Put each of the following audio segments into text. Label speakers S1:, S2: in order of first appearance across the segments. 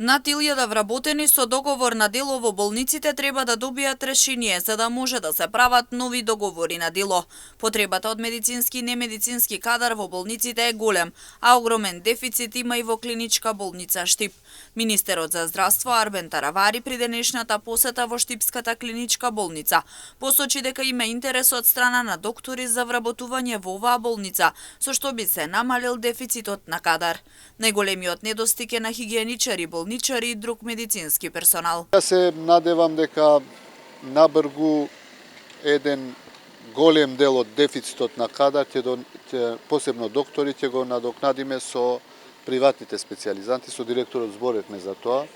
S1: Над 1000 вработени со договор на дело во болниците треба да добијат решение за да може да се прават нови договори на дело. Потребата од медицински и немедицински кадар во болниците е голем, а огромен дефицит има и во клиничка болница Штип. Министерот за здравство Арбен Таравари при денешната посета во Штипската клиничка болница посочи дека има интерес од страна на доктори за вработување во оваа болница, со што би се намалил дефицитот на кадар. Најголемиот недостиг е на хигиеничари, болничари и друг медицински персонал.
S2: Јас се надевам дека набргу еден голем дел од дефицитот на кадар, посебно доктори, ќе го надокнадиме со приватните специјализанти, со директорот зборевме за тоа.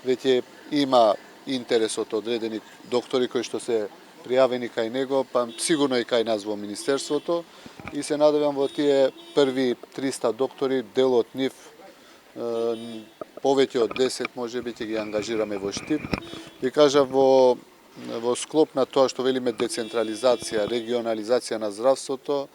S2: Веќе има интерес од одредени доктори кои што се пријавени кај него, па сигурно и кај нас во Министерството. И се надевам во тие први 300 доктори, дел од нив, повеќе од 10 можеби ќе ги ангажираме во Штип. Ви кажа во склоп на тоа што велиме децентрализација, регионализација на здравството,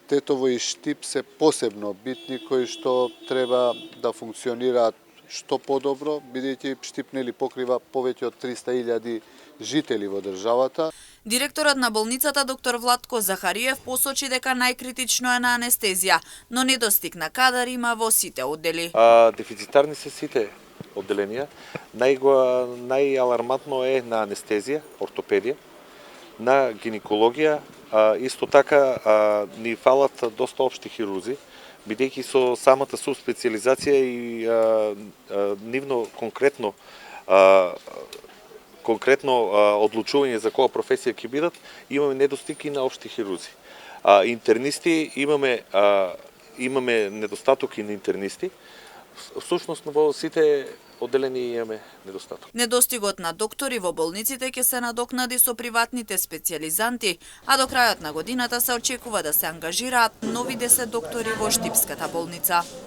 S2: Тетово и Штип се посебно битни кои што треба да функционираат што подобро, бидејќи Штип нели покрива повеќе од 300.000 жители во државата.
S1: Директорот на болницата доктор Владко Захариев посочи дека најкритично е на анестезија, но недостиг на кадар има во сите оддели.
S3: Дефицитарни се сите одделенија. Најалармантно е на анестезија, ортопедија, на гинекологија, исто така ни фалат доста општи хирузи, бидејќи со самата субспецијализација и нивно конкретно одлучување за која професија ќе бидат, имаме недостиг и на општи хирузи. Интернисти имаме недостаток и на интернисти. Всушност во сите одделени имаме недостаток.
S1: Недостигот на доктори во болниците ќе се надокнади со приватните специјализанти, а до крајот на годината се очекува да се ангажираат нови 10 доктори во Штипската болница.